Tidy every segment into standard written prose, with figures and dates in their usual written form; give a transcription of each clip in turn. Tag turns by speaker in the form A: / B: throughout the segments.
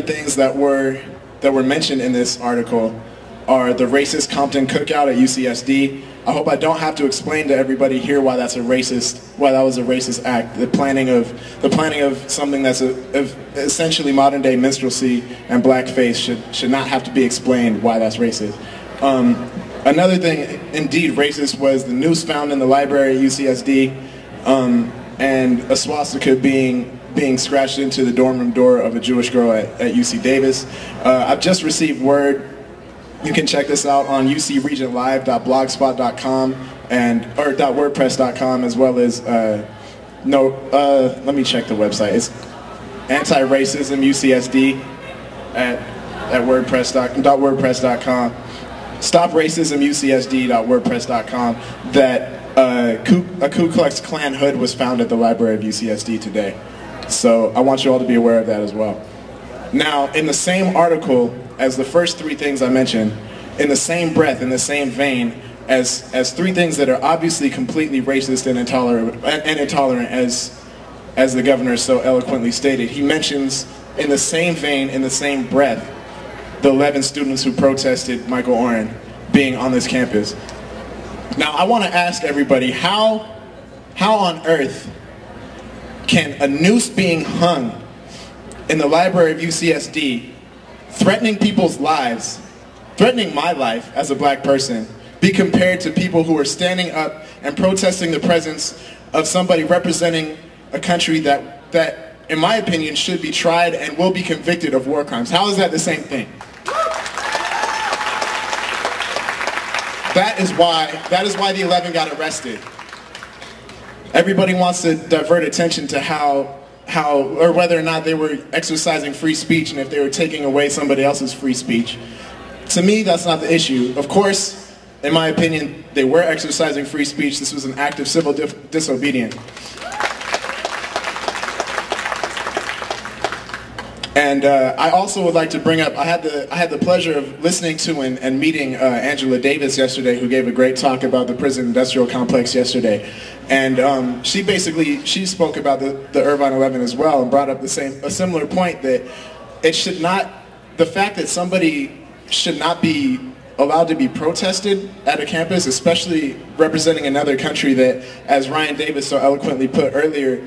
A: things that were mentioned in this article are the racist Compton cookout at UCSD. I hope I don't have to explain to everybody here why that was a racist act. The planning of something that's essentially modern day minstrelsy and blackface should not have to be explained why that's racist. Another thing, indeed racist, was the noose found in the library at UCSD, and a swastika being scratched into the dorm room door of a Jewish girl at UC Davis. I've just received word. You can check this out on ucregentlive.blogspot.com or .wordpress.com, as well as let me check the website. It's anti-racism UCSD at wordpress.com. StopRacismUCSD.wordpress.com. That a Ku Klux Klan hood was found at the library of UCSD today. So I want you all to be aware of that as well. Now, in the same article as the first three things I mentioned, in the same breath, in the same vein, as three things that are obviously completely racist and intolerant as the governor so eloquently stated, he mentions in the same vein, in the same breath, the 11 students who protested Michael Oren being on this campus. Now, I want to ask everybody, how on earth can a noose being hung in the library of UCSD, threatening people's lives, threatening my life as a black person, be compared to people who are standing up and protesting the presence of somebody representing a country that in my opinion, should be tried and will be convicted of war crimes? How is that the same thing? That is why the 11 got arrested. Everybody wants to divert attention to how or whether or not they were exercising free speech and if they were taking away somebody else's free speech. To me, that's not the issue. Of course, in my opinion, they were exercising free speech. This was an act of civil disobedience. And I also would like to bring up, I had the pleasure of listening to and meeting Angela Davis yesterday, who gave a great talk about the prison industrial complex yesterday. And she spoke about the Irvine 11 as well, and brought up a similar point, that the fact that somebody should not be allowed to be protested at a campus, especially representing another country that, as Ryan Davis so eloquently put earlier,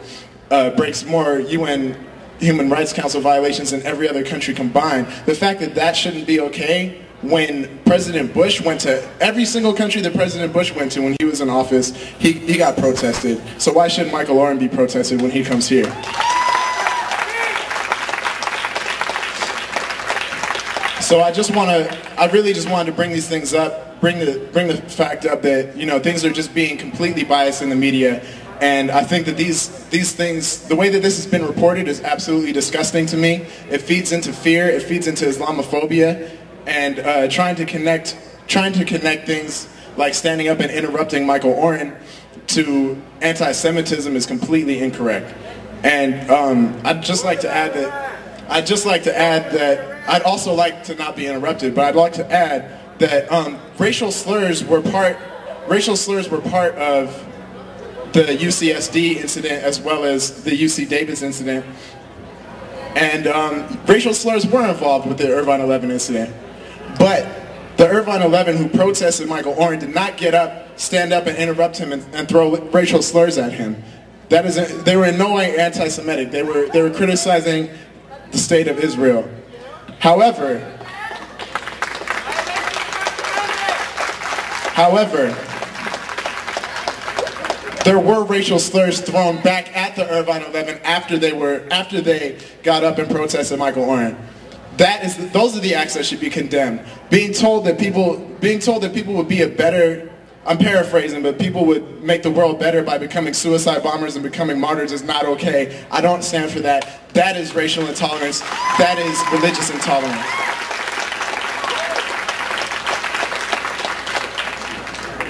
A: breaks more UN Human Rights Council violations than every other country combined. The fact that shouldn't be okay when President Bush went to every single country that President Bush went to when he was in office, he got protested. So why shouldn't Michael Oren be protested when he comes here? So I really just wanted to bring these things up, bring the fact up that, you know, things are just being completely biased in the media. And I think that these things, the way that this has been reported, is absolutely disgusting to me. It feeds into fear, it feeds into Islamophobia, and trying to connect things like standing up and interrupting Michael Oren to anti-Semitism is completely incorrect. And I'd like to add that I'd also like to not be interrupted, but I'd like to add that racial slurs were part of the UCSD incident as well as the UC Davis incident. And racial slurs were involved with the Irvine 11 incident. But the Irvine 11 who protested Michael Oren did not get up, stand up and interrupt him and throw racial slurs at him. They were in no way anti-Semitic. They were criticizing the state of Israel. However, there were racial slurs thrown back at the Irvine 11 after they got up and protested Michael Oren. Those are the acts that should be condemned. Being told that people would be a better, I'm paraphrasing, but people would make the world better by becoming suicide bombers and becoming martyrs is not okay. I don't stand for that. That is racial intolerance. That is religious intolerance.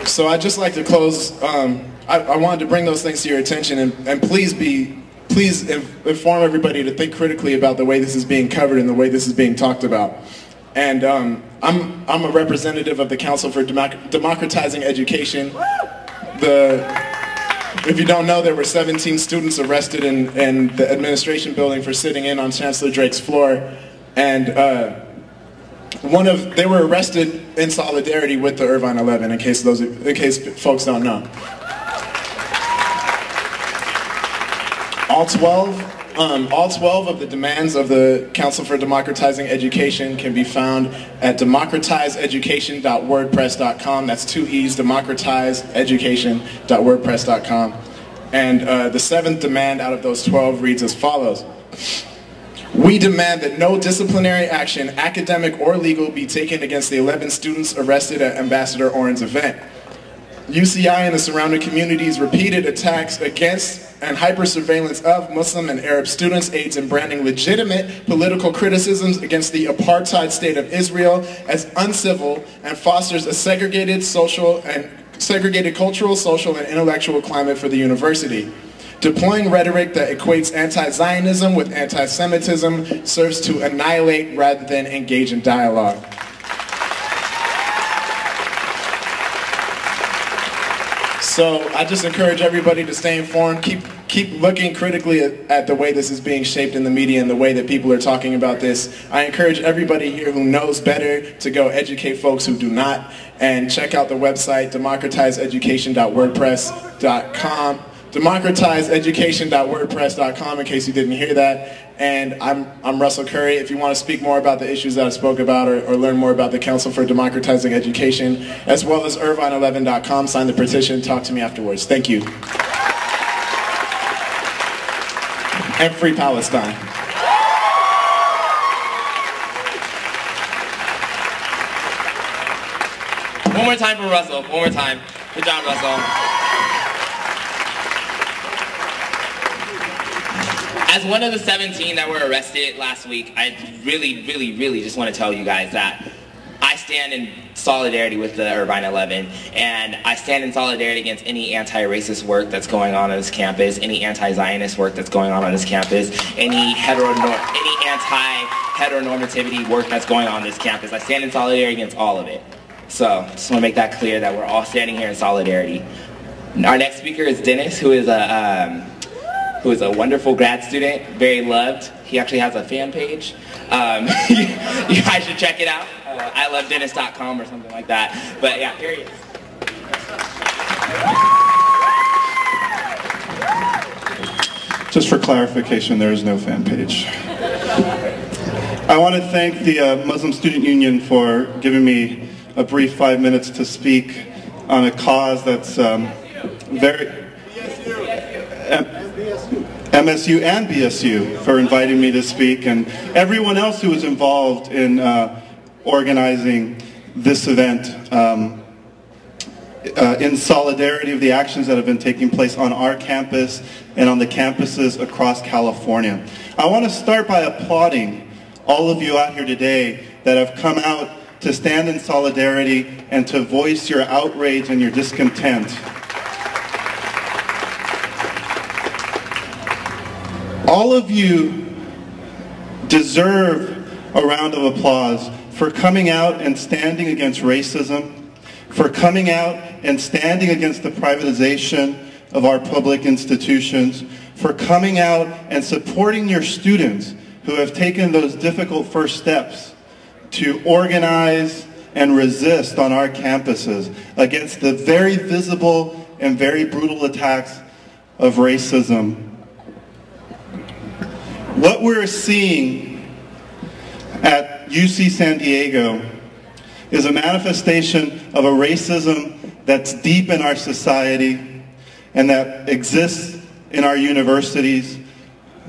A: So I'd just like to close. I wanted to bring those things to your attention, and please inform everybody to think critically about the way this is being covered and the way this is being talked about. And I'm a representative of the Council for Democratizing Education. If you don't know, there were 17 students arrested in the administration building for sitting in on Chancellor Drake's floor And they were arrested in solidarity with the Irvine 11, in case folks don't know. All 12 of the demands of the Council for Democratizing Education can be found at democratizeeducation.wordpress.com. That's 2 E's, democratizeeducation.wordpress.com. And the 7th demand out of those 12 reads as follows. We demand that no disciplinary action, academic or legal, be taken against the 11 students arrested at Ambassador Oren's event. UCI and the surrounding communities' repeated attacks against and hyper-surveillance of Muslim and Arab students aids in branding legitimate political criticisms against the apartheid state of Israel as uncivil and fosters a segregated cultural, social, and intellectual climate for the university. Deploying rhetoric that equates anti-Zionism with anti-Semitism serves to annihilate rather than engage in dialogue. So I just encourage everybody to stay informed, keep looking critically at the way this is being shaped in the media and the way that people are talking about this. I encourage everybody here who knows better to go educate folks who do not, and check out the website democratizeeducation.wordpress.com. democratizeeducation.wordpress.com, in case you didn't hear that. And I'm Russell Curry. If you want to speak more about the issues that I spoke about, or learn more about the Council for Democratizing Education, as well as Irvine11.com, sign the petition, talk to me afterwards. Thank you. And free Palestine.
B: One more time for Russell. One more time. Good job, Russell. As one of the 17 that were arrested last week, I really just want to tell you guys that I stand in solidarity with the Irvine 11, and I stand in solidarity against any anti-racist work that's going on this campus, any anti-Zionist work that's going on this campus, any anti-heteronormativity work that's going on this campus. I stand in solidarity against all of it. So, just want to make that clear that we're all standing here in solidarity. Our next speaker is Dennis, who is a wonderful grad student, very loved. He actually has a fan page. You guys should check it out. ilovedennis.com or something like that. But yeah, here he is.
C: Just for clarification, there is no fan page. I want to thank the Muslim Student Union for giving me a brief 5 minutes to speak on a cause that's MSU and BSU for inviting me to speak, and everyone else who was involved in organizing this event in solidarity of the actions that have been taking place on our campus and on the campuses across California. I want to start by applauding all of you out here today that have come out to stand in solidarity and to voice your outrage and your discontent. All of you deserve a round of applause for coming out and standing against racism, for coming out and standing against the privatization of our public institutions, for coming out and supporting your students who have taken those difficult first steps to organize and resist on our campuses against the very visible and very brutal attacks of racism. What we're seeing at UC San Diego is a manifestation of a racism that's deep in our society and that exists in our universities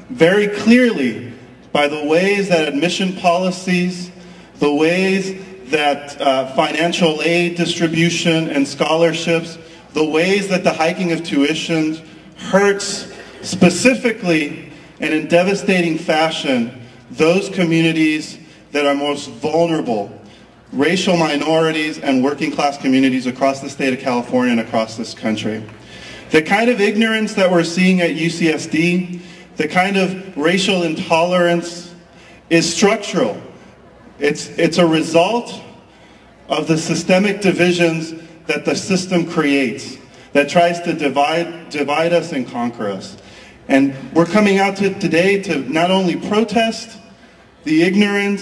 C: very clearly by the ways that admission policies, the ways that financial aid distribution and scholarships, the ways that the hiking of tuition hurts specifically and in devastating fashion those communities that are most vulnerable, racial minorities and working class communities across the state of California and across this country. The kind of ignorance that we're seeing at UCSD, the kind of racial intolerance is structural. It's a result of the systemic divisions that the system creates, that tries to divide us and conquer us. And we're coming out today to not only protest, the ignorance,